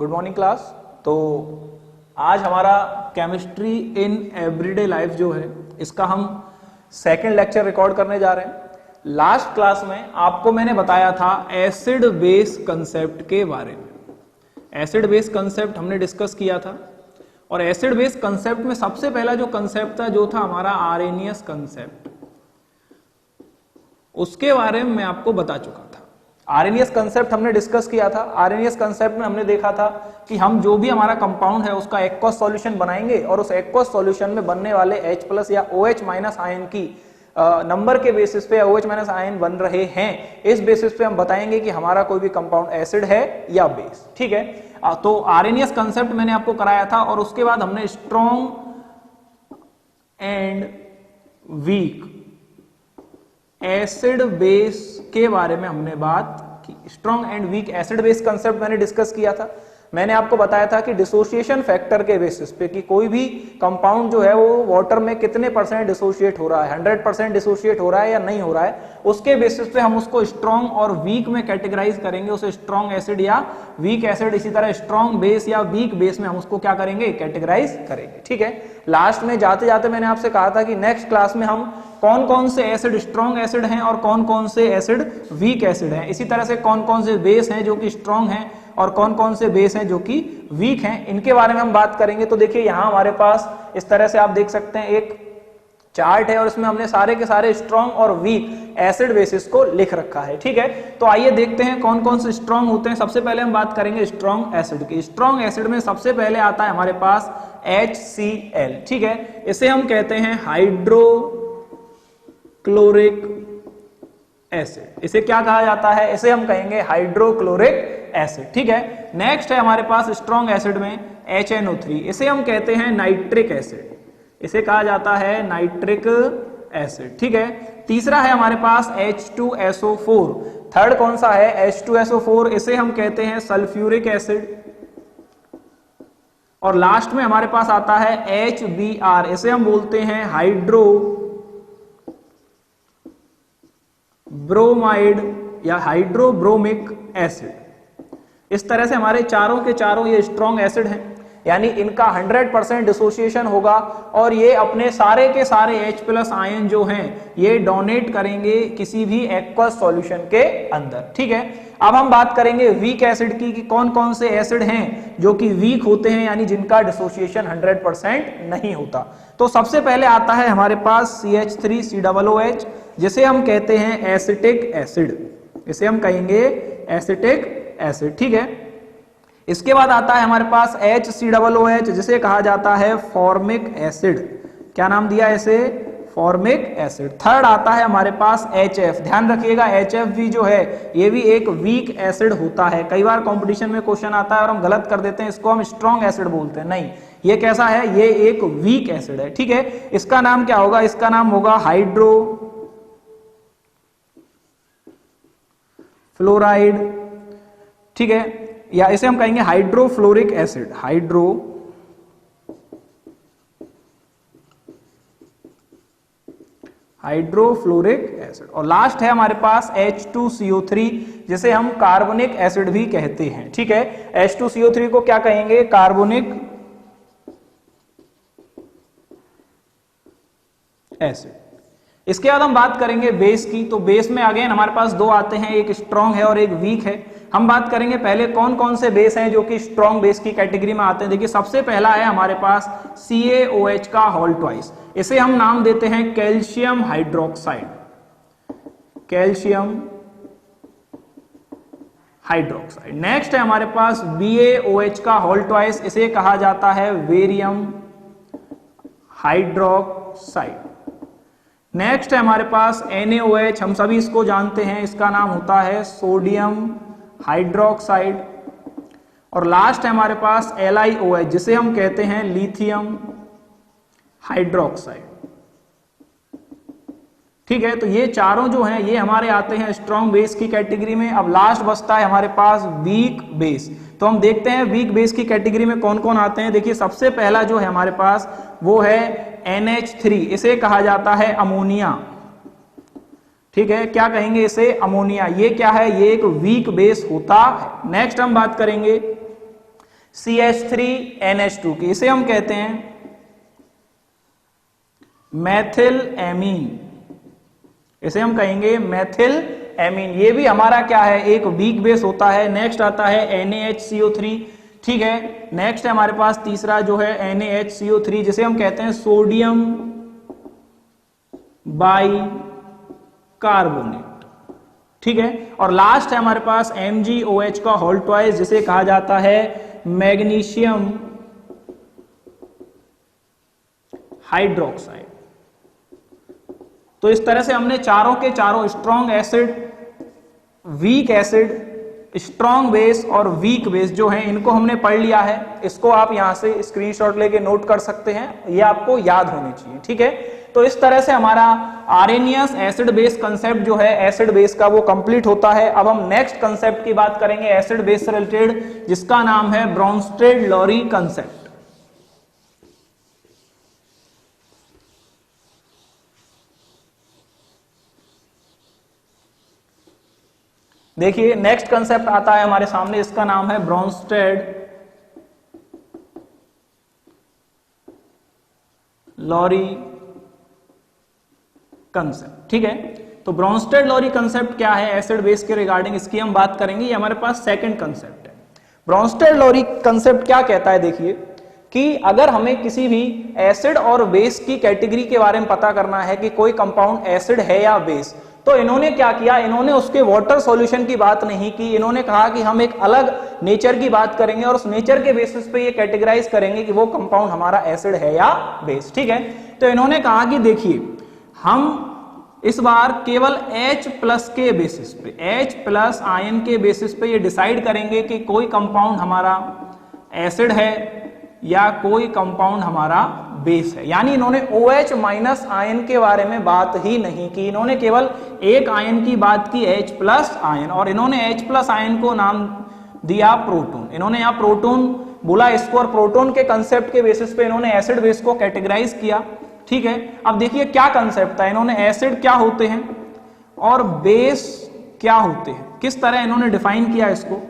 Good morning class. तो आज हमारा केमिस्ट्री इन एवरीडे लाइफ जो है इसका हम सेकंड लेक्चर रिकॉर्ड करने जा रहे हैं। लास्ट क्लास में आपको मैंने बताया था एसिड बेस कंसेप्ट के बारे में। एसिड बेस कंसेप्ट हमने डिस्कस किया था और एसिड बेस कंसेप्ट में सबसे पहला जो कंसेप्ट था जो था हमारा आर्रेनियस कंसेप्ट, उसके बारे में मैं आपको बता चुका था। आर्रेनियस कंसेप्ट हमने डिस्कस किया था। आर्रेनियस कंसेप्ट में हमने देखा था कि हम जो भी हमारा कंपाउंड है उसका एक्वस सॉल्यूशन बनाएंगे और उस एक्वस सॉल्यूशन में बनने वाले H+ या OH- आयन की नंबर के बेसिस पे OH- आयन बन रहे हैं, इस बेसिस पे हम बताएंगे कि हमारा कोई भी कंपाउंड एसिड है या बेस। ठीक है, तो आर्रेनियस कंसेप्ट मैंने आपको कराया था और उसके बाद हमने strong and weak acid base के बारे में हमने बात की। Strong and weak acid base concept मैंने डिस्कस किया था। मैंने आपको बताया था कि डिसोसिएशन फैक्टर के बेसिस पे कि कोई भी कंपाउंड जो है वो वाटर में कितने % डिसोशिएट हो रहा है, 100% डिसोशिएट हो रहा है या नहीं हो रहा है, उसके बेसिस पे हम उसको स्ट्रॉन्ग और वीक में कैटेगराइज करेंगे, उसे स्ट्रॉन्ग एसिड या वीक एसिड। इसी तरह स्ट्रॉन्ग बेस या वीक बेस में हम उसको क्या करेंगे, कैटेगराइज करेंगे। ठीक है, लास्ट में जाते जाते मैंने आपसे कहा था कि नेक्स्ट क्लास में हम कौन कौन से एसिड स्ट्रॉन्ग एसिड हैं और कौन कौन से एसिड वीक एसिड हैं, इसी तरह से कौन कौन से बेस हैं जो कि स्ट्रॉन्ग हैं और कौन कौन से बेस हैं जो कि वीक हैं, इनके बारे में हम बात करेंगे। तो देखिए यहां हमारे पास इस तरह से आप देख सकते हैं एक चार्ट है और इसमें हमने सारे के सारे स्ट्रॉन्ग और वीक एसिड बेसिस को लिख रखा है। ठीक है, तो आइए देखते हैं कौन कौन से स्ट्रॉन्ग होते हैं। सबसे पहले हम बात करेंगे स्ट्रॉन्ग एसिड की। स्ट्रॉन्ग एसिड में सबसे पहले आता है हमारे पास HCl। ठीक है, इसे हम कहते हैं हाइड्रोक्लोरिक एसिड। इसे क्या कहा जाता है, इसे हम कहेंगे हाइड्रोक्लोरिक एसिड। ठीक है, नेक्स्ट है हमारे पास स्ट्रॉन्ग एसिड में HNO3। इसे हम कहते हैं नाइट्रिक एसिड। इसे कहा जाता है नाइट्रिक एसिड। ठीक है, तीसरा है हमारे पास H2SO4। थर्ड कौन सा है, H2SO4। इसे हम कहते हैं सल्फ्यूरिक एसिड। और लास्ट में हमारे पास आता है HBr। इसे हम बोलते हैं हाइड्रो ब्रोमाइड या हाइड्रोब्रोमिक एसिड। इस तरह से हमारे चारों के चारों ये स्ट्रॉन्ग एसिड हैं, यानी इनका 100% डिसोसिएशन होगा और ये अपने सारे के सारे H+ आयन जो हैं ये डोनेट करेंगे किसी भी एक्वस सॉल्यूशन के अंदर। ठीक है, अब हम बात करेंगे वीक एसिड की कि कौन कौन से एसिड हैं जो कि वीक होते हैं, यानी जिनका डिसोसिएशन 100% नहीं होता। तो सबसे पहले आता है हमारे पास CH3COOH, जिसे हम कहते हैं एसिटिक एसिड। इसे हम कहेंगे एसिटिक एसिड। ठीक है, इसके बाद आता है हमारे पास HCOOH, जिसे कहा जाता है फॉर्मिक एसिड। क्या नाम दिया इसे, फॉर्मिक एसिड। थर्ड आता है हमारे पास HF। ध्यान रखिएगा HF भी जो है ये भी एक वीक एसिड होता है। कई बार कंपटीशन में क्वेश्चन आता है और हम गलत कर देते हैं, इसको हम स्ट्रॉन्ग एसिड बोलते हैं। नहीं, ये कैसा है, ये एक वीक एसिड है। ठीक है, इसका नाम क्या होगा, इसका नाम होगा हाइड्रो फ्लोराइड। ठीक है, या इसे हम कहेंगे हाइड्रोफ्लोरिक एसिड। Hydrofluoric acid. और लास्ट है हमारे पास H2CO3, जिसे हम कार्बोनिक एसिड भी कहते हैं। ठीक है, H2CO3 को क्या कहेंगे, कार्बोनिक एसिड। इसके बाद हम बात करेंगे बेस की। तो बेस में अगेन हमारे पास दो आते हैं, एक स्ट्रॉन्ग है और एक वीक है। हम बात करेंगे पहले कौन कौन से बेस हैं जो कि स्ट्रॉन्ग बेस की कैटेगरी में आते हैं। देखिए सबसे पहला है हमारे पास CaOH का होल ट्वाइस। इसे हम नाम देते हैं calcium hydroxide. Calcium hydroxide. Next है हमारे पास BaOH का होल ट्वाइस। इसे कहा जाता है बेरियम हाइड्रोक्साइड। नेक्स्ट है हमारे पास NaOH। हम सभी इसको जानते हैं, इसका नाम होता है सोडियम हाइड्रोक्साइड। और लास्ट है हमारे पास LiOH, जिसे हम कहते हैं लिथियम हाइड्रोक्साइड। ठीक है, तो ये चारों जो हैं ये हमारे आते हैं स्ट्रॉन्ग बेस की कैटेगरी में। अब लास्ट बचता है हमारे पास वीक बेस। तो हम देखते हैं वीक बेस की कैटेगरी में कौन कौन आते हैं। देखिए सबसे पहला जो है हमारे पास वो है NH3। इसे कहा जाता है अमोनिया। ठीक है, क्या कहेंगे इसे, अमोनिया। ये क्या है, ये एक वीक बेस होता है। नेक्स्ट हम बात करेंगे CH3NH2 की, इसे हम कहते हैं मैथिल एमीन, इसे हम कहेंगे मैथिल एमीन। ये भी हमारा क्या है, एक वीक बेस होता है। नेक्स्ट आता है NaHCO3, ठीक है। नेक्स्ट है हमारे पास तीसरा जो है NaHCO3, जिसे हम कहते हैं सोडियम बाइकार्बोनेट, ठीक है। और लास्ट है हमारे पास MgOH का होल ट्वाइस, जिसे कहा जाता है मैग्नीशियम हाइड्रोक्साइड। तो इस तरह से हमने चारों के चारों strong acid, weak acid, strong base और वीक बेस जो है इनको हमने पढ़ लिया है। इसको आप यहां से स्क्रीनशॉट लेके नोट कर सकते हैं, ये आपको याद होनी चाहिए, ठीक है। तो इस तरह से हमारा आर्हेनियस एसिड बेस कंसेप्ट जो है एसिड बेस का वो कंप्लीट होता है। अब हम नेक्स्ट कंसेप्ट की बात करेंगे एसिड बेस से रिलेटेड, जिसका नाम है ब्रोंस्टेड-लॉरी कंसेप्ट। देखिए नेक्स्ट कंसेप्ट आता है हमारे सामने, इसका नाम है ब्रोंस्टेड-लॉरी कंसेप्ट, ठीक है। तो ब्रोंस्टेड-लॉरी कंसेप्ट क्या है एसिड बेस के रिगार्डिंग, इसकी हम बात करेंगे। ये हमारे पास सेकंड कंसेप्ट है। ब्रोंस्टेड-लॉरी कंसेप्ट क्या कहता है, देखिए कि अगर हमें किसी भी एसिड और बेस की कैटेगरी के बारे में पता करना है कि कोई कंपाउंड एसिड है या बेस, तो इन्होंने क्या किया, इन्होंने उसके वाटर सॉल्यूशन की बात नहीं की। इन्होंने कहा कि हम एक अलग नेचर की बात करेंगे और उस नेचर के बेसिस पे ये कैटेगराइज करेंगे कि वो कंपाउंड हमारा एसिड है या बेस, ठीक है। तो इन्होंने कहा कि देखिए हम इस बार केवल H प्लस के बेसिस पे, H प्लस आयन के बेसिस पे ये डिसाइड करेंगे कि कोई कंपाउंड हमारा एसिड है या कोई कंपाउंड हमारा बेस है। यानी इन्होंने OH माइनस आयन के बारे में बात ही नहीं की, इन्होंने केवल एक आयन की बात की, H प्लस आयन, और इन्होंने H प्लस आयन को नाम दिया प्रोटॉन। इन्होंने यहाँ प्रोटॉन बोला इसको, और प्रोटॉन के कंसेप्ट के बेसिस पे इन्होंने एसिड बेस को कैटेगराइज किया, ठीक है। अब देखिए क्या कंसेप्ट था, इन्होंने एसिड क्या होते हैं और बेस क्या होते हैं, किस तरह इन्होंने डिफाइन किया इसको।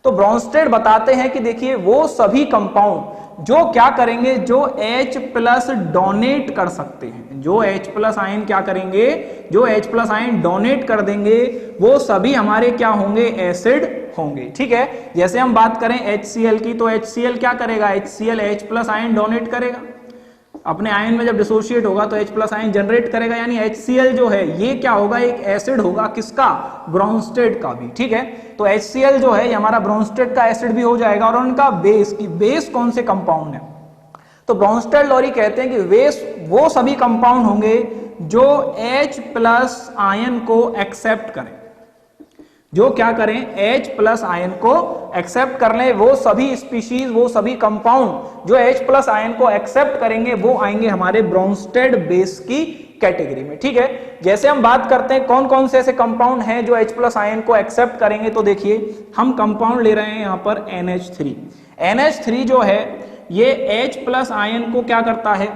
तो ब्रोंस्टेड बताते हैं कि देखिए वो सभी कंपाउंड जो क्या करेंगे, जो H प्लस डोनेट कर सकते हैं, जो H प्लस आयन क्या करेंगे, जो H प्लस आयन डोनेट कर देंगे, वो सभी हमारे क्या होंगे, एसिड होंगे, ठीक है। जैसे हम बात करें HCl की, तो HCl क्या करेगा, HCl H plus ion donate करेगा, अपने आयन में जब डिसोशिएट होगा तो H प्लस आयन जनरेट करेगा, यानी HCl जो है ये क्या होगा, एक एसिड होगा, किसका, ब्रोंस्टेड का भी, ठीक है। तो HCl जो है ये हमारा ब्रोंस्टेड का एसिड भी हो जाएगा। और उनका बेस, की बेस कौन से कंपाउंड है, तो ब्रोंस्टेड-लॉरी कहते हैं कि बेस वो सभी कंपाउंड होंगे जो H प्लस आयन को एक्सेप्ट करें, जो क्या करें, H प्लस आयन को एक्सेप्ट कर लें। वो सभी स्पीशीज, वो सभी कंपाउंड जो H प्लस आयन को एक्सेप्ट करेंगे वो आएंगे हमारे ब्रोंस्टेड बेस की कैटेगरी में, ठीक है। जैसे हम बात करते हैं कौन कौन से ऐसे कंपाउंड हैं जो H प्लस आयन को एक्सेप्ट करेंगे, तो देखिए हम कंपाउंड ले रहे हैं यहां पर NH3। NH3 जो है ये H प्लस आयन को क्या करता है,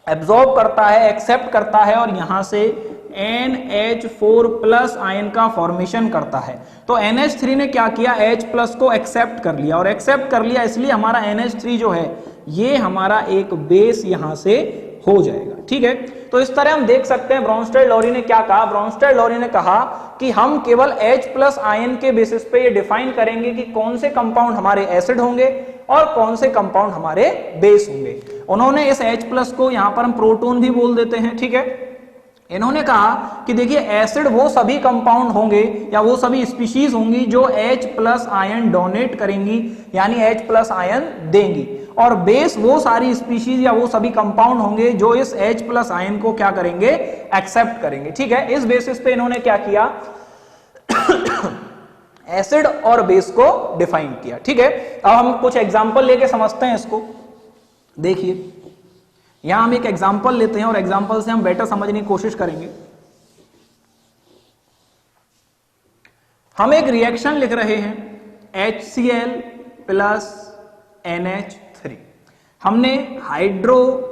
एब्जॉर्ब करता है, एक्सेप्ट करता है, और यहां से NH4 प्लस आयन का फॉर्मेशन करता है। तो NH3 ने क्या किया, H प्लस को एक्सेप्ट कर लिया, और एक्सेप्ट कर लिया इसलिए हमारा NH3 जो है ये हमारा एक बेस यहां से हो जाएगा, ठीक है। तो इस तरह हम देख सकते हैं ब्रोंस्टेड-लॉरी ने क्या कहा, ब्रोंस्टेड-लॉरी ने कहा कि हम केवल H प्लस आयन के बेसिस पे ये डिफाइन करेंगे कि कौन से कंपाउंड हमारे एसिड होंगे और कौन से कंपाउंड हमारे बेस होंगे। उन्होंने इस H प्लस को यहां पर हम प्रोटॉन भी बोल देते हैं, ठीक है। इन्होंने कहा कि देखिए एसिड वो सभी कंपाउंड होंगे या वो सभी स्पीशीज होंगी जो H प्लस आयन डोनेट करेंगी, यानी H प्लस आयन देंगी, और बेस वो सारी स्पीशीज या वो सभी कंपाउंड होंगे जो इस H प्लस आयन को क्या करेंगे, एक्सेप्ट करेंगे, ठीक है। इस बेसिस पे इन्होंने क्या किया, एसिड और बेस को डिफाइन किया, ठीक है। अब हम कुछ एग्जांपल लेके समझते हैं इसको। देखिए यहां हम एक एग्जांपल लेते हैं और एग्जांपल से हम बेटर समझने की कोशिश करेंगे। हम एक रिएक्शन लिख रहे हैं HCl प्लस NH3। हमने हाइड्रोक्लोरिक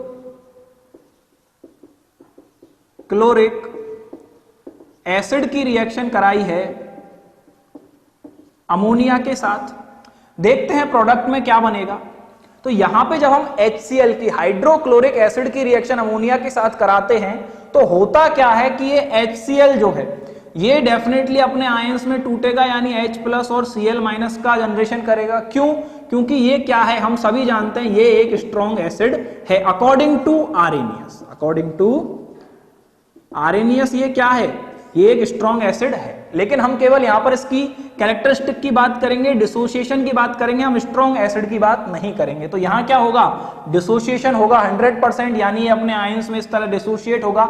एसिड की रिएक्शन कराई है अमोनिया के साथ। देखते हैं प्रोडक्ट में क्या बनेगा। तो यहां पे जब हम HCl की हाइड्रोक्लोरिक एसिड की रिएक्शन अमोनिया के साथ कराते हैं तो होता क्या है कि ये HCl जो है ये डेफिनेटली अपने आयंस में टूटेगा, यानी H प्लस और Cl माइनस का जनरेशन करेगा। क्यों? क्योंकि ये क्या है, हम सभी जानते हैं ये एक स्ट्रॉन्ग एसिड है according to Arrhenius. According to Arrhenius ये क्या है, ये एक स्ट्रॉन्ग एसिड है। लेकिन हम केवल यहां पर इसकी कैरेक्टरिस्टिक की बात करेंगे, डिसोसिएशन की बात करेंगे, हम स्ट्रॉन्ग एसिड की बात नहीं करेंगे। तो यहां क्या होगा, डिसोसिएशन होगा 100%, यानी ये अपने आयंस में इस तरह डिसोसिएट होगा।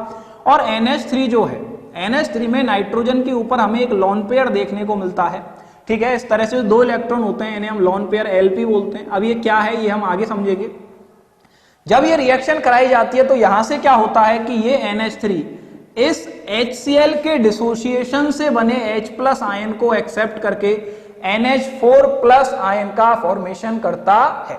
और NH3 जो है, NH3 में नाइट्रोजन के ऊपर हमें एक लोन पेयर देखने को मिलता है। ठीक है, इस तरह से 2 इलेक्ट्रॉन होते हैं, इन्हें हम लोन पेयर LP बोलते हैं। अब ये क्या है ये हम आगे समझेंगे। जब ये रिएक्शन कराई जाती है तो यहां से क्या होता है कि ये NH3 इस HCl के डिसोसिएशन से बने H प्लस आयन को एक्सेप्ट करके NH4 प्लस आयन का फॉर्मेशन करता है,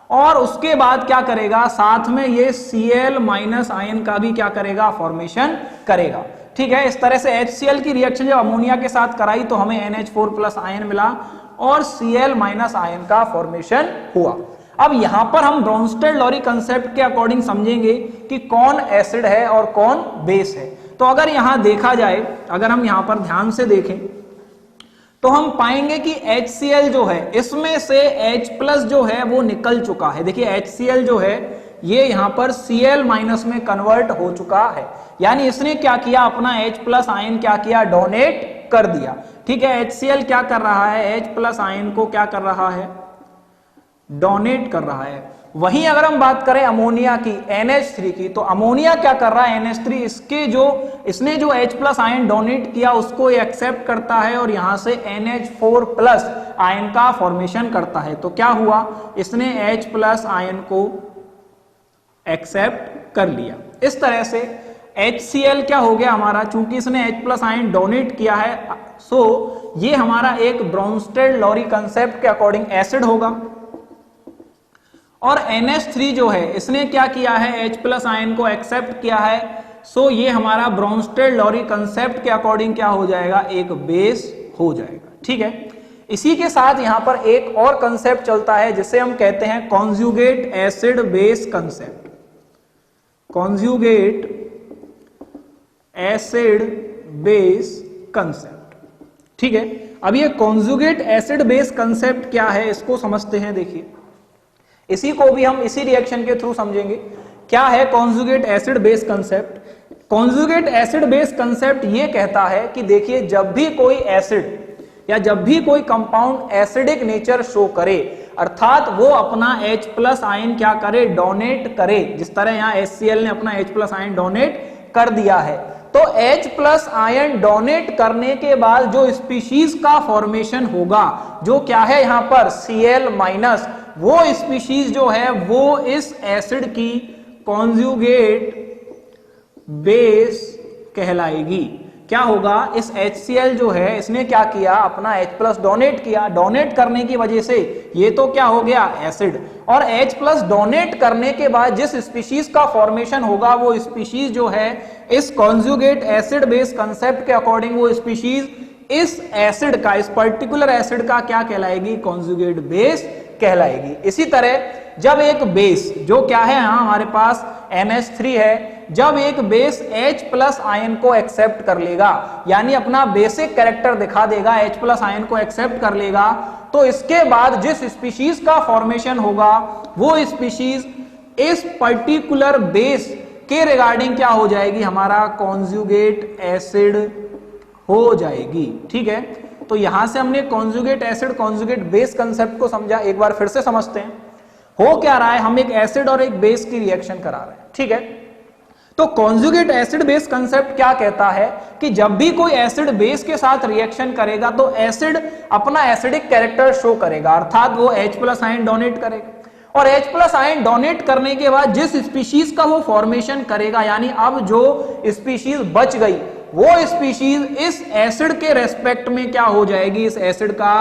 और उसके बाद क्या करेगा, साथ में ये Cl माइनस आयन का भी क्या करेगा, फॉर्मेशन करेगा। ठीक है, इस तरह से HCl की रिएक्शन जब अमोनिया के साथ कराई तो हमें NH4 प्लस आयन मिला और Cl माइनस आयन का फॉर्मेशन हुआ। अब यहां पर हम ब्रोंस्टेड-लॉरी कंसेप्ट के अकॉर्डिंग समझेंगे कि कौन एसिड है और कौन बेस है। तो अगर यहां देखा जाए, अगर हम यहां पर ध्यान से देखें तो हम पाएंगे कि HCl जो है इसमें से H प्लस जो है वो निकल चुका है। देखिए HCl जो है ये यहां पर Cl माइनस में कन्वर्ट हो चुका है, यानी इसने क्या किया, अपना H प्लस आयन क्या किया, डोनेट कर दिया। ठीक है, HCl क्या कर रहा है, H प्लस आयन को क्या कर रहा है, डोनेट कर रहा है। वहीं अगर हम बात करें अमोनिया की, NH3 की, तो अमोनिया क्या कर रहा है, NH3 इसने जो H प्लस आयन डोनेट किया उसको एक्सेप्ट करता है और यहां से NH4 प्लस आयन का फॉर्मेशन करता है। तो क्या हुआ, इसने H प्लस आयन को एक्सेप्ट कर लिया। इस तरह से HCl क्या हो गया हमारा, चूंकि इसने H प्लस आयन डोनेट किया है, सो ये हमारा एक ब्रोंस्टेड-लॉरी कंसेप्ट के अकॉर्डिंग एसिड होगा। और NH3 जो है इसने क्या किया है, H प्लस आयन को एक्सेप्ट किया है, सो ये हमारा ब्रोंस्टेड-लॉरी कंसेप्ट के अकॉर्डिंग क्या हो जाएगा, एक बेस हो जाएगा। ठीक है, इसी के साथ यहां पर एक और कंसेप्ट चलता है जिसे हम कहते हैं conjugate acid base concept. Conjugate acid base concept. ठीक है, अब ये कॉन्जुगेट एसिड बेस कंसेप्ट क्या है इसको समझते हैं। देखिए इसी को भी हम इसी रिएक्शन के थ्रू समझेंगे। क्या है conjugate acid base concept? Conjugate acid base concept ये कहता है कि देखिए जब भी कोई एसिड या जब भी कोई कंपाउंड एसिडिक नेचर शो करे, अर्थात वो अपना H प्लस आयन क्या करे, डोनेट करे, जिस तरह यहां HCl ने अपना H प्लस आयन डोनेट कर दिया है, तो H प्लस आयन डोनेट करने के बाद जो स्पीशीज का फॉर्मेशन होगा, जो क्या है यहां पर Cl माइनस, वो स्पीशीज जो है वो इस एसिड की कॉन्जुगेट बेस कहलाएगी। क्या होगा, इस HCl जो है इसने क्या किया, अपना H प्लस डोनेट किया, डोनेट करने की वजह से ये तो क्या हो गया, एसिड, और H प्लस डोनेट करने के बाद जिस स्पीशीज का फॉर्मेशन होगा वो स्पीशीज जो है इस कॉन्जुगेट एसिड बेस कंसेप्ट के अकॉर्डिंग वो स्पीशीज इस एसिड का, इस पर्टिकुलर एसिड का क्या कहलाएगी, कॉन्जुगेट बेस कहलाएगी। इसी तरह जब एक बेस जो क्या है, यहां हमारे पास NH3 है, जब एक बेस H प्लस आयन को एक्सेप्ट कर लेगा, यानी अपना बेसिक कैरेक्टर दिखा देगा, H प्लस आयन को एक्सेप्ट कर लेगा, तो इसके बाद जिस स्पीशीज का फॉर्मेशन होगा वो स्पीशीज इस पर्टिकुलर बेस के रिगार्डिंग क्या हो जाएगी, हमारा कॉन्जुगेट एसिड हो जाएगी। ठीक है, तो यहां से हमने conjugate acid conjugate base concept को समझा। एक बार फिर से समझते हैं, हो क्या रहा है, हम एक एसिड और एक बेस की रिएक्शन करा रहे हैं। ठीक है, तो कॉन्जुगेट एसिड बेस कंसेप्ट क्या कहता है कि जब भी कोई एसिड बेस के साथ रिएक्शन करेगा तो एसिड अपना एसिडिक कैरेक्टर शो करेगा, अर्थात वो H प्लस आयन डोनेट करेगा, और H प्लस आयन डोनेट करने के बाद जिस स्पीशीज का वो फॉर्मेशन करेगा, यानी अब जो स्पीशीज बच गई वो स्पीशीज इस एसिड के रेस्पेक्ट में क्या हो जाएगी, इस एसिड का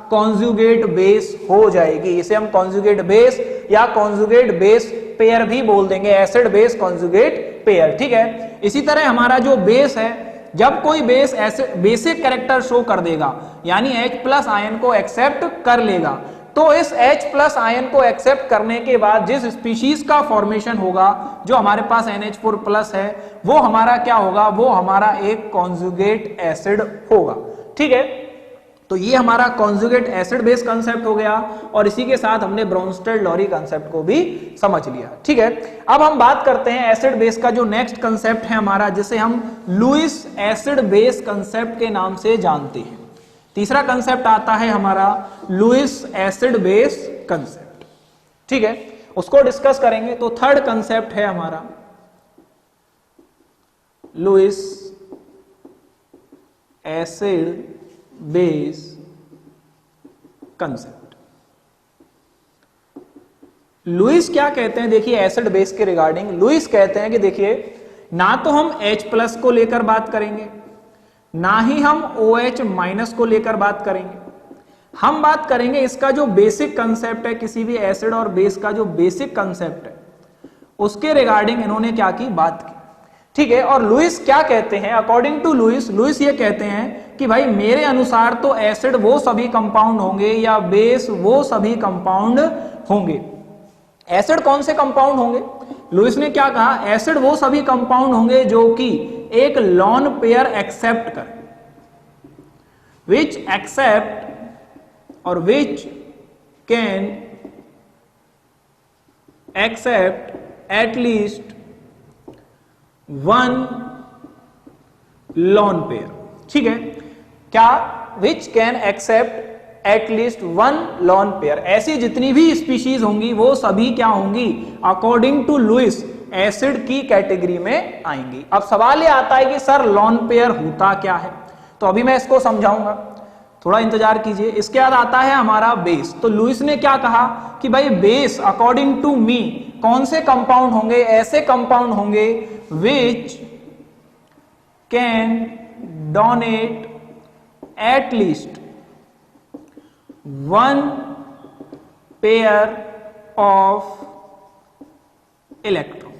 कॉन्जुगेट बेस हो जाएगी। इसे हम कॉन्जुगेट बेस या कॉन्जुगेट बेस पेयर भी बोल देंगे, एसिड बेस कॉन्जुगेट पेयर। ठीक है, इसी तरह हमारा जो बेस है, जब कोई बेस ऐसे बेसिक कैरेक्टर शो कर देगा, यानी H प्लस आयन को एक्सेप्ट कर लेगा, तो इस H प्लस आयन को एक्सेप्ट करने के बाद जिस स्पीशीज का फॉर्मेशन होगा, जो हमारे पास NH4 प्लस है, वो हमारा क्या होगा, वो हमारा एक कॉन्जुगेट एसिड होगा। ठीक है, तो ये हमारा कॉन्जुगेट एसिड बेस कंसेप्ट हो गया और इसी के साथ हमने ब्रोंस्टेड लॉरी कंसेप्ट को भी समझ लिया। ठीक है, अब हम बात करते हैं एसिड बेस का जो नेक्स्ट कंसेप्ट है हमारा, जिसे हम लुईस एसिड बेस कंसेप्ट के नाम से जानते हैं। तीसरा कंसेप्ट आता है हमारा लुईस एसिड बेस कंसेप्ट। ठीक है, उसको डिस्कस करेंगे। तो थर्ड कंसेप्ट है हमारा Lewis acid base concept. Lewis क्या कहते हैं, देखिए एसिड बेस के रिगार्डिंग लुईस कहते हैं कि देखिए, ना तो हम H प्लस को लेकर बात करेंगे, ना ही हम OH माइनस को लेकर बात करेंगे। हम बात करेंगे इसका जो बेसिक कंसेप्ट है, किसी भी एसिड और बेस का जो बेसिक कंसेप्ट है, उसके रिगार्डिंग इन्होंने क्या की, बात की। ठीक है, और लुईस क्या कहते हैं, अकॉर्डिंग टू लुईस, लुईस ये कहते हैं कि भाई मेरे अनुसार तो एसिड वो सभी कंपाउंड होंगे या बेस वो सभी कंपाउंड होंगे। एसिड कौन से कंपाउंड होंगे, लुईस ने क्या कहा, एसिड वो सभी कंपाउंड होंगे जो कि एक लॉन पेयर एक्सेप्ट करें, विच एक्सेप्ट और which can accept at least one lone pair. ठीक है, क्या, which can accept at least one lone pair, ऐसी जितनी भी स्पीशीज होंगी वो सभी क्या होंगी, अकॉर्डिंग टू लुईस एसिड की कैटेगरी में आएंगी। अब सवाल ये आता है कि सर लॉन पेयर होता क्या है, तो अभी मैं इसको समझाऊंगा, थोड़ा इंतजार कीजिए। इसके बाद आता है हमारा बेस। तो लुईस ने क्या कहा कि भाई बेस अकॉर्डिंग टू मी कौन से कंपाउंड होंगे, ऐसे कंपाउंड होंगे which can donate at least one pair of electron,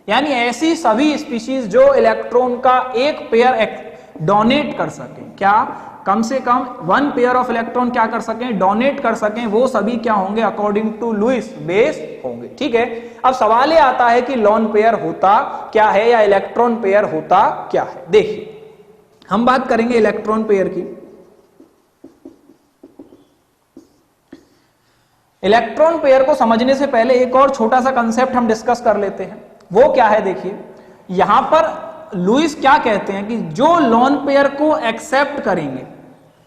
यानी ऐसी सभी स्पीशीज जो इलेक्ट्रॉन का एक पेयर डोनेट कर सकें, क्या, कम से कम वन पेयर ऑफ इलेक्ट्रॉन क्या कर सकें, डोनेट कर सकें, वो सभी क्या होंगे, अकॉर्डिंग टू लुईस बेस होंगे। ठीक है, अब सवाल ये आता है कि लॉन पेयर होता क्या है या इलेक्ट्रॉन पेयर होता क्या है। देखिए, हम बात करेंगे इलेक्ट्रॉन पेयर की। इलेक्ट्रॉन पेयर को समझने से पहले एक और छोटा सा कंसेप्ट हम डिस्कस कर लेते हैं। वो क्या है, देखिए यहां पर लुईस क्या कहते हैं कि जो लॉन पेयर को एक्सेप्ट करेंगे,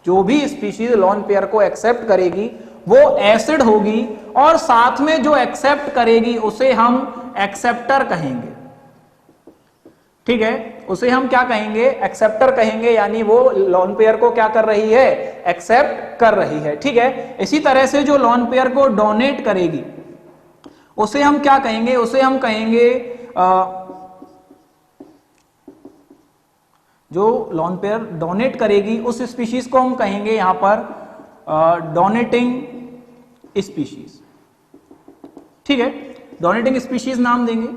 जो भी स्पीशीज लॉन पेयर को एक्सेप्ट करेगी वो एसिड होगी, और साथ में जो एक्सेप्ट करेगी उसे हम एक्सेप्टर कहेंगे। ठीक है, उसे हम क्या कहेंगे, एक्सेप्टर कहेंगे, यानी वो लॉन पेयर को क्या कर रही है, एक्सेप्ट कर रही है। ठीक है, इसी तरह से जो लॉन पेयर को डोनेट करेगी उसे हम क्या कहेंगे, उसे हम कहेंगे जो लॉन पेयर डोनेट करेगी उस स्पीशीज को हम कहेंगे यहां पर डोनेटिंग स्पीशीज। ठीक है, डोनेटिंग स्पीशीज नाम देंगे।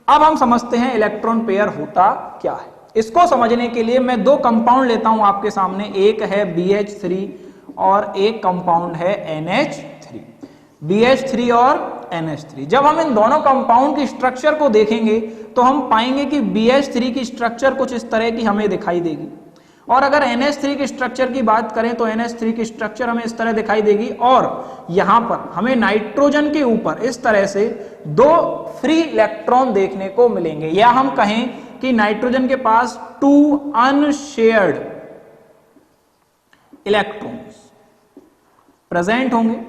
अब हम समझते हैं इलेक्ट्रॉन पेयर होता क्या है। इसको समझने के लिए मैं दो कंपाउंड लेता हूं आपके सामने, एक है BH3 और एक कंपाउंड है NH3। BH3 और NH3, जब हम इन दोनों कंपाउंड की स्ट्रक्चर को देखेंगे तो हम पाएंगे कि BH3 की स्ट्रक्चर कुछ इस तरह की हमें दिखाई देगी, और अगर NH3 की स्ट्रक्चर की बात करें तो NH3 की स्ट्रक्चर हमें इस तरह दिखाई देगी, और यहां पर हमें नाइट्रोजन के ऊपर इस तरह से दो फ्री इलेक्ट्रॉन देखने को मिलेंगे, या हम कहें कि नाइट्रोजन के पास 2 अनशेयर्ड इलेक्ट्रॉन्स प्रेजेंट होंगे।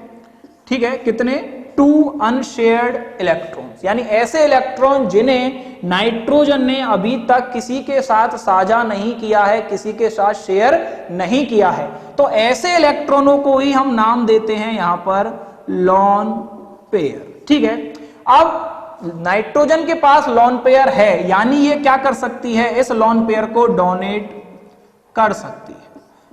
ठीक है, कितने, 2 अनशेयर्ड इलेक्ट्रॉन्स, यानी ऐसे इलेक्ट्रॉन जिन्हें नाइट्रोजन ने अभी तक किसी के साथ साझा नहीं किया है, किसी के साथ शेयर नहीं किया है, तो ऐसे इलेक्ट्रॉनों को ही हम नाम देते हैं यहां पर लॉन पेयर। ठीक है, अब नाइट्रोजन के पास लॉन पेयर है, यानी ये क्या कर सकती है, इस लॉन पेयर को डोनेट कर सकती है।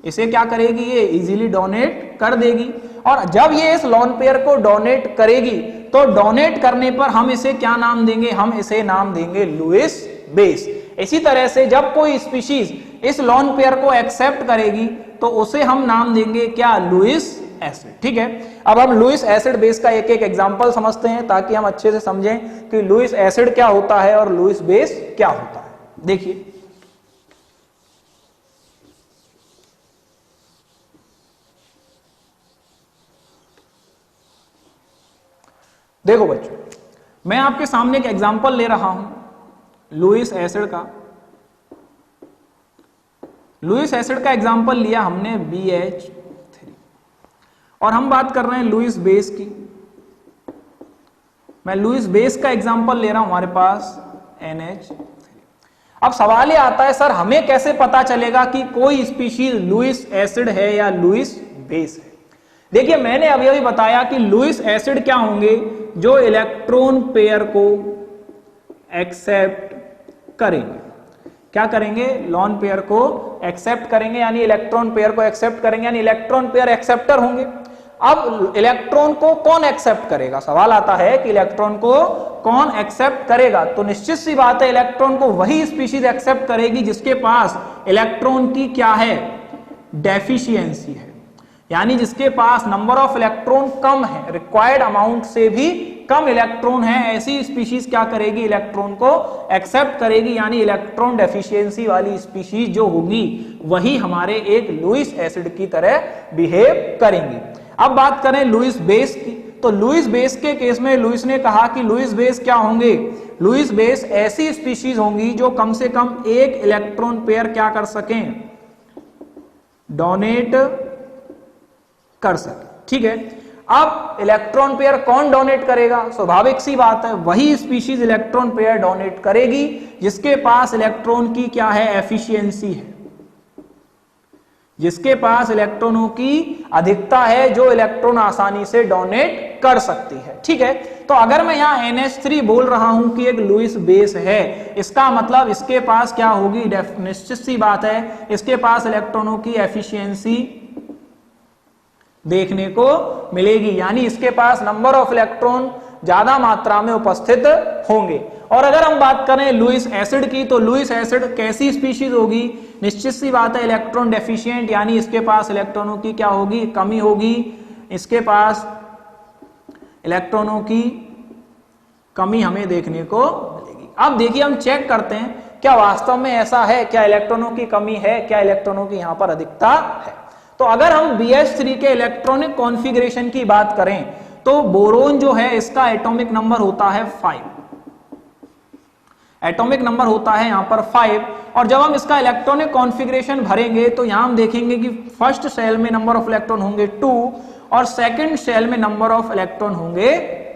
इसे क्या करेगी, ये इजीली डोनेट कर देगी, और जब ये इस लॉन पेयर को डोनेट करेगी तो डोनेट करने पर हम इसे क्या नाम देंगे, हम इसे नाम देंगे लुईस बेस। इसी तरह से जब कोई स्पीशीज इस लॉन पेयर को एक्सेप्ट करेगी तो उसे हम नाम देंगे क्या, लुईस एसिड। ठीक है, अब हम लुईस एसिड बेस का एक एक एग्जांपल समझते हैं ताकि हम अच्छे से समझें कि लुईस एसिड क्या होता है और लुईस बेस क्या होता है। देखिए देखो बच्चों, मैं आपके सामने एक एग्जांपल ले रहा हूं लुईस एसिड का। लुईस एसिड का एग्जांपल लिया हमने BH3 और हम बात कर रहे हैं लुईस बेस की। मैं लुईस बेस का एग्जांपल ले रहा हूं हमारे पास NH3। अब सवाल ये आता है सर हमें कैसे पता चलेगा कि कोई स्पीशीज लुईस एसिड है या लुईस बेस है। देखिए मैंने अभी अभी बताया कि लुईस एसिड क्या होंगे, जो इलेक्ट्रॉन पेयर को एक्सेप्ट करेंगे। क्या करेंगे? लोन पेयर को एक्सेप्ट करेंगे, यानी इलेक्ट्रॉन पेयर को एक्सेप्ट करेंगे, यानी इलेक्ट्रॉन पेयर एक्सेप्टर होंगे। अब इलेक्ट्रॉन को कौन एक्सेप्ट करेगा? सवाल आता है कि इलेक्ट्रॉन को कौन एक्सेप्ट करेगा। तो निश्चित सी बात है इलेक्ट्रॉन को वही स्पीशीज एक्सेप्ट करेगी जिसके पास इलेक्ट्रॉन की क्या है? डेफिशिएंसी है, यानी जिसके पास नंबर ऑफ इलेक्ट्रॉन कम है, रिक्वायर्ड अमाउंट से भी कम इलेक्ट्रॉन है, ऐसी स्पीशीज क्या करेगी? इलेक्ट्रॉन को एक्सेप्ट करेगी, यानी इलेक्ट्रॉन डेफिशिएंसी वाली स्पीशीज जो होगी वही हमारे एक लुईस एसिड की तरह बिहेव करेंगी। अब बात करें लुईस बेस की, तो लुईस बेस के केस में लुईस ने कहा कि लुईस बेस क्या होंगे? लुईस बेस ऐसी स्पीशीज होंगी जो कम से कम एक इलेक्ट्रॉन पेयर क्या कर सकें? डोनेट कर सके। ठीक है, अब इलेक्ट्रॉन पेयर कौन डोनेट करेगा? स्वाभाविक सी बात है वही स्पीशीज इलेक्ट्रॉन पेयर डोनेट करेगी जिसके पास इलेक्ट्रॉन की क्या है? एफिशिएंसी है, जिसके पास इलेक्ट्रॉनों की अधिकता है, जो इलेक्ट्रॉन आसानी से डोनेट कर सकती है। ठीक है, तो अगर मैं यहां NH3 बोल रहा हूं कि एक लुईस बेस है, इसका मतलब इसके पास क्या होगी? निश्चित सी बात है इसके पास इलेक्ट्रॉनों की एफिशिएंसी देखने को मिलेगी, यानी इसके पास नंबर ऑफ इलेक्ट्रॉन ज्यादा मात्रा में उपस्थित होंगे। और अगर हम बात करें लुईस एसिड की, तो लुईस एसिड कैसी स्पीशीज होगी? निश्चित सी बात है इलेक्ट्रॉन डेफिशिएंट, यानी इसके पास इलेक्ट्रॉनों की क्या होगी? कमी होगी, इसके पास इलेक्ट्रॉनों की कमी हमें देखने को मिलेगी। अब देखिए हम चेक करते हैं क्या वास्तव में ऐसा है, क्या इलेक्ट्रॉनों की कमी है, क्या इलेक्ट्रॉनों की यहां पर अधिकता है। तो अगर हम BH3 के इलेक्ट्रॉनिक कॉन्फ़िगरेशन की बात करें तो बोरोन जो है इसका एटॉमिक नंबर होता है 5, एटॉमिक नंबर होता है यहां पर 5। और जब हम इसका इलेक्ट्रॉनिक कॉन्फ़िगरेशन भरेंगे तो यहां हम देखेंगे कि फर्स्ट सेल में नंबर ऑफ इलेक्ट्रॉन होंगे 2 और सेकंड सेल में नंबर ऑफ इलेक्ट्रॉन होंगे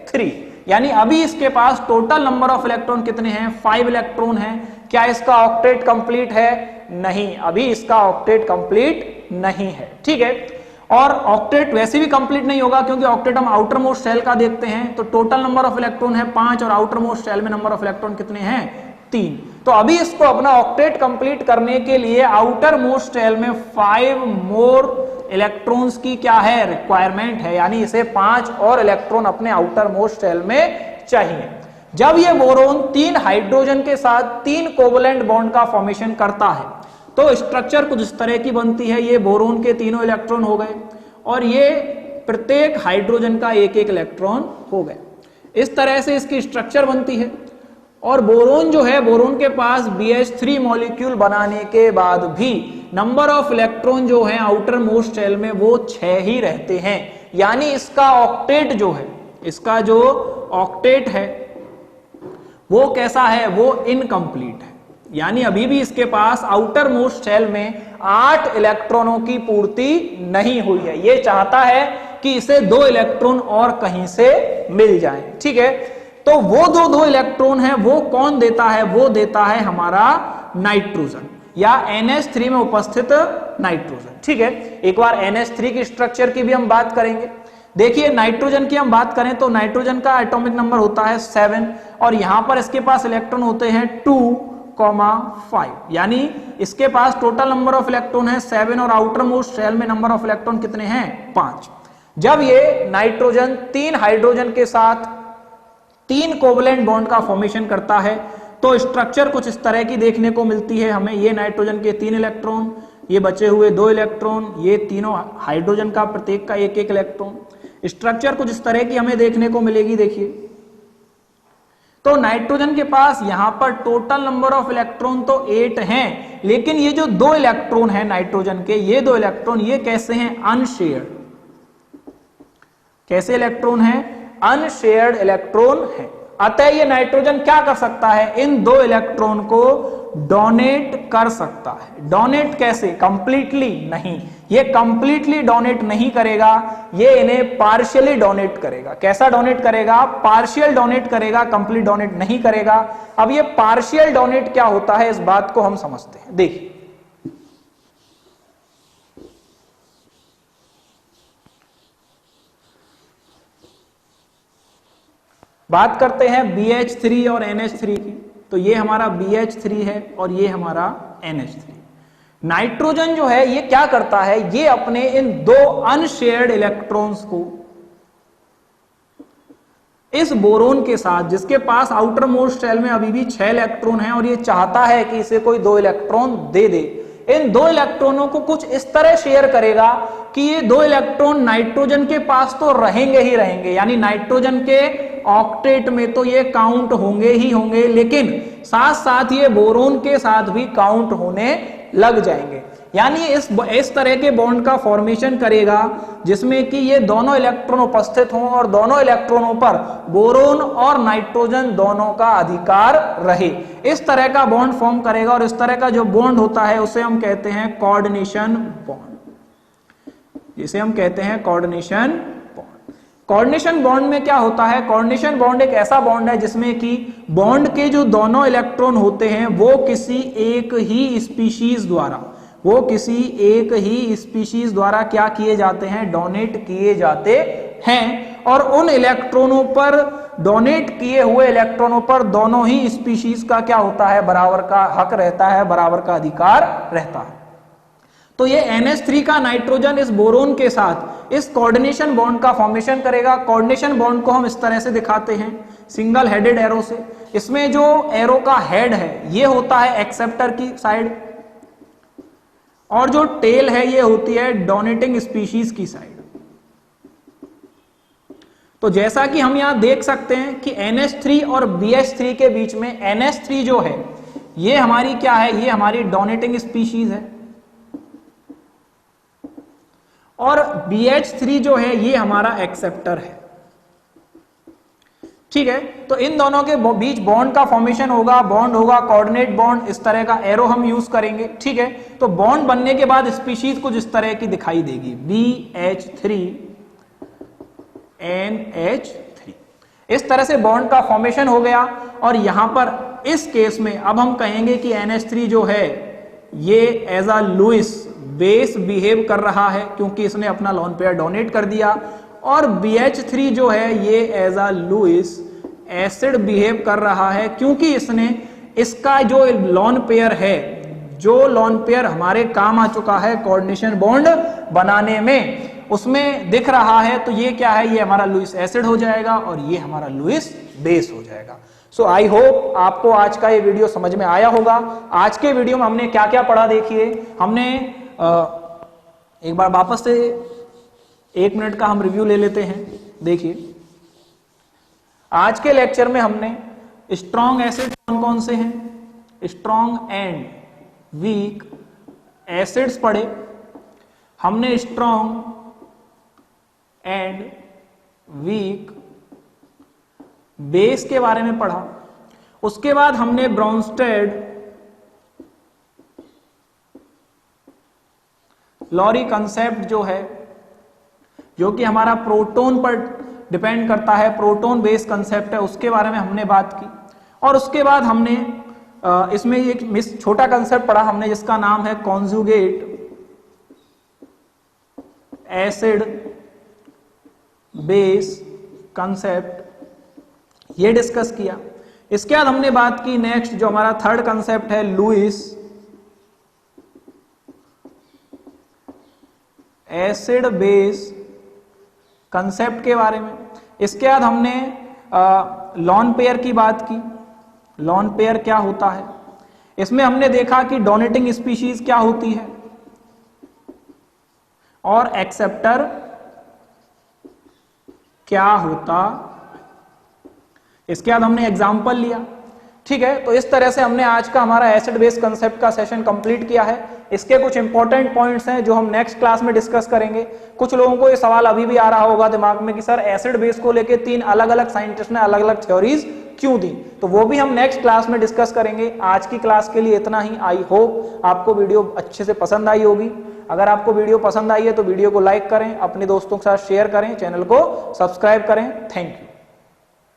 3, यानी अभी इसके पास टोटल नंबर ऑफ इलेक्ट्रॉन कितने हैं? 5 इलेक्ट्रॉन हैं। क्या इसका ऑक्टेट कंप्लीट है? नहीं, अभी इसका ऑक्टेट कंप्लीट नहीं है। ठीक है, और ऑक्टेट वैसे भी कंप्लीट नहीं होगा क्योंकि ऑक्टेट हम आउटर मोस्ट सेल का देखते हैं, तो टोटल नंबर ऑफ इलेक्ट्रॉन है 5 और आउटर मोस्ट सेल में नंबर ऑफ इलेक्ट्रॉन कितने हैं? 3। तो अभी इसको अपना ऑक्टेट कंप्लीट करने के लिए आउटर मोस्ट सेल में 5 मोर इलेक्ट्रॉन्स की क्या है? रिक्वायरमेंट है, यानी इसे 5 और इलेक्ट्रॉन अपने आउटर मोस्ट सेल में चाहिए। जब ये बोरोन 3 हाइड्रोजन के साथ 3 कोवलेंट बॉन्ड का फॉर्मेशन करता है तो स्ट्रक्चर कुछ इस तरह की बनती है। ये बोरोन के तीनों इलेक्ट्रॉन हो गए और ये प्रत्येक हाइड्रोजन का एक एक इलेक्ट्रॉन हो गए। इस तरह से इसकी स्ट्रक्चर बनती है। और बोरोन जो है, बोरोन के पास BH3 मॉलिक्यूल बनाने के बाद भी नंबर ऑफ इलेक्ट्रॉन जो है आउटर मोस्ट शेल में वो 6 ही रहते हैं, यानी इसका ऑक्टेट जो है, इसका जो ऑक्टेट है वो कैसा है? वो इनकम्प्लीट है, यानी अभी भी इसके पास आउटर मोस्ट शेल में 8 इलेक्ट्रॉनों की पूर्ति नहीं हुई है। ये चाहता है कि इसे 2 इलेक्ट्रॉन और कहीं से मिल जाए। ठीक है, तो वो दो इलेक्ट्रॉन है वो कौन देता है? वो देता है हमारा नाइट्रोजन या NH3 में उपस्थित नाइट्रोजन। ठीक है, एक बार NH3 की स्ट्रक्चर की भी हम बात करेंगे। देखिए नाइट्रोजन की हम बात करें तो नाइट्रोजन का एटॉमिक नंबर होता है 7 और यहां पर इसके पास इलेक्ट्रॉन होते हैं 2,5, यानी इसके पास टोटल नंबर ऑफ इलेक्ट्रॉन है 7 और आउटर मोस्ट शेल में नंबर ऑफ इलेक्ट्रॉन कितने हैं? 5। जब ये नाइट्रोजन 3 हाइड्रोजन के साथ 3 कोवलेंट बॉन्ड का फॉर्मेशन करता है तो स्ट्रक्चर कुछ इस तरह की देखने को मिलती है हमें। ये नाइट्रोजन के 3 इलेक्ट्रॉन, ये बचे हुए 2 इलेक्ट्रॉन, ये तीनों हाइड्रोजन का प्रत्येक का एक एक इलेक्ट्रॉन। स्ट्रक्चर कुछ इस तरह की हमें देखने को मिलेगी। देखिए, तो नाइट्रोजन के पास यहां पर टोटल नंबर ऑफ इलेक्ट्रॉन तो 8 हैं, लेकिन ये जो 2 इलेक्ट्रॉन हैं नाइट्रोजन के, ये 2 इलेक्ट्रॉन ये कैसे हैं? अनशेयर्ड। कैसे इलेक्ट्रॉन हैं? अनशेयर्ड इलेक्ट्रॉन है। अतः ये नाइट्रोजन क्या कर सकता है? इन 2 इलेक्ट्रॉन को डोनेट कर सकता है। डोनेट कैसे? कंप्लीटली नहीं, ये कंप्लीटली डोनेट नहीं करेगा, ये इन्हें पार्शियली डोनेट करेगा। कैसा डोनेट करेगा? पार्शियल डोनेट करेगा, कंप्लीट डोनेट नहीं करेगा। अब ये पार्शियल डोनेट क्या होता है, इस बात को हम समझते हैं। देखिए, बात करते हैं BH3 और NH3 की। तो ये हमारा BH3 है और ये हमारा NH3। नाइट्रोजन जो है ये क्या करता है? ये अपने इन 2 अनशेयर्ड इलेक्ट्रॉन्स को इस बोरोन के साथ, जिसके पास आउटर मोस्ट शेल में अभी भी 6 इलेक्ट्रॉन है और ये चाहता है कि इसे कोई 2 इलेक्ट्रॉन दे दे, इन 2 इलेक्ट्रॉनों को कुछ इस तरह शेयर करेगा कि ये 2 इलेक्ट्रॉन नाइट्रोजन के पास तो रहेंगे ही रहेंगे, यानी नाइट्रोजन के ऑक्टेट में तो ये काउंट होंगे ही होंगे, लेकिन साथ साथ ये बोरोन के साथ भी काउंट होने लग जाएंगे। यानी इस तरह के बॉन्ड का फॉर्मेशन करेगा जिसमें कि ये दोनों इलेक्ट्रॉन उपस्थित हों और दोनों इलेक्ट्रॉनों पर बोरोन और नाइट्रोजन दोनों का अधिकार रहे। इस तरह का बॉन्ड फॉर्म करेगा और इस तरह का जो बॉन्ड होता है उसे हम कहते हैं कोऑर्डिनेशन बॉन्ड, जिसे हम कहते हैं कोऑर्डिनेशन बॉन्ड। कोऑर्डिनेशन बॉन्ड में क्या होता है? कोऑर्डिनेशन बॉन्ड एक ऐसा बॉन्ड है जिसमें कि बॉन्ड के जो दोनों इलेक्ट्रॉन होते हैं वो किसी एक ही स्पीशीज द्वारा क्या किए जाते हैं? डोनेट किए जाते हैं। और उन इलेक्ट्रॉनों पर, डोनेट किए हुए इलेक्ट्रॉनों पर दोनों ही स्पीशीज का क्या होता है? बराबर का हक रहता है, बराबर का अधिकार रहता है। तो ये NH3 का नाइट्रोजन इस बोरोन के साथ इस कोऑर्डिनेशन बॉन्ड का फॉर्मेशन करेगा। कोऑर्डिनेशन बॉन्ड को हम इस तरह से दिखाते हैं, सिंगल हेडेड एरो से। इसमें जो एरो का हेड है ये होता है एक्सेप्टर की साइड, और जो टेल है ये होती है डोनेटिंग स्पीशीज की साइड। तो जैसा कि हम यहां देख सकते हैं कि NH3 और BH3 के बीच में NH3 जो है ये हमारी क्या है? ये हमारी डोनेटिंग स्पीशीज है, और BH3 जो है ये हमारा एक्सेप्टर है। ठीक है, तो इन दोनों के बीच बॉन्ड का फॉर्मेशन होगा, बॉन्ड होगा कोऑर्डिनेट बॉन्ड। इस तरह का एरो हम यूज करेंगे। ठीक है, तो बॉन्ड बनने के बाद स्पीशीज कुछ इस तरह की दिखाई देगी, BH3 NH3। इस तरह से बॉन्ड का फॉर्मेशन हो गया। और यहां पर इस केस में अब हम कहेंगे कि NH3 जो है ये as a Lewis base behave कर रहा है, क्योंकि इसने अपना लोन पेयर डोनेट कर दिया। और BH3 जो है ये as a Lewis acid behave कर रहा है, क्योंकि इसने इसका जो लोन पेयर है, जो लोन पेयर हमारे काम आ चुका है कोऑर्डिनेशन बॉन्ड बनाने में, उसमें दिख रहा है। तो ये क्या है? ये हमारा लुईस एसिड हो जाएगा और ये हमारा लुईस बेस हो जाएगा। सो आई होप आपको आज का ये वीडियो समझ में आया होगा। आज के वीडियो में हमने क्या क्या पढ़ा, देखिए हमने एक बार वापस से 1 मिनट का हम रिव्यू ले लेते हैं। देखिए, आज के लेक्चर में हमने स्ट्रॉन्ग एसिड कौन कौन से हैं, स्ट्रॉन्ग एंड वीक एसिड्स पढ़े। हमने स्ट्रॉन्ग एंड वीक बेस के बारे में पढ़ा। उसके बाद हमने ब्राउनस्टेड लॉरी कंसेप्ट जो है, जो कि हमारा प्रोटॉन पर डिपेंड करता है, प्रोटॉन बेस कंसेप्ट है, उसके बारे में हमने बात की। और उसके बाद हमने इसमें एक छोटा कंसेप्ट पढ़ा हमने जिसका नाम है कॉन्जुगेट एसिड बेस कंसेप्ट, ये डिस्कस किया। इसके बाद हमने बात की नेक्स्ट जो हमारा थर्ड कंसेप्ट है लुईस एसिड बेस कंसेप्ट के बारे में। इसके बाद हमने लॉन पेयर की बात की, लॉन पेयर क्या होता है। इसमें हमने देखा कि डोनेटिंग स्पीशीज क्या होती है, और एक्सेप्टर क्या होता, इसके बाद हमने एग्जाम्पल लिया। ठीक है, तो इस तरह से हमने आज का हमारा एसिड बेस कंसेप्ट का सेशन कंप्लीट किया है। इसके कुछ इंपॉर्टेंट पॉइंट्स हैं जो हम नेक्स्ट क्लास में डिस्कस करेंगे। कुछ लोगों को ये सवाल अभी भी आ रहा होगा दिमाग में कि सर एसिड बेस को लेके 3 अलग अलग साइंटिस्ट ने अलग अलग थ्योरीज क्यों दी, तो वो भी हम नेक्स्ट क्लास में डिस्कस करेंगे। आज की क्लास के लिए इतना ही। आई होप आपको वीडियो अच्छे से पसंद आई होगी। अगर आपको वीडियो पसंद आई है तो वीडियो को लाइक करें, अपने दोस्तों के साथ शेयर करें, चैनल को सब्सक्राइब करें। Thank you.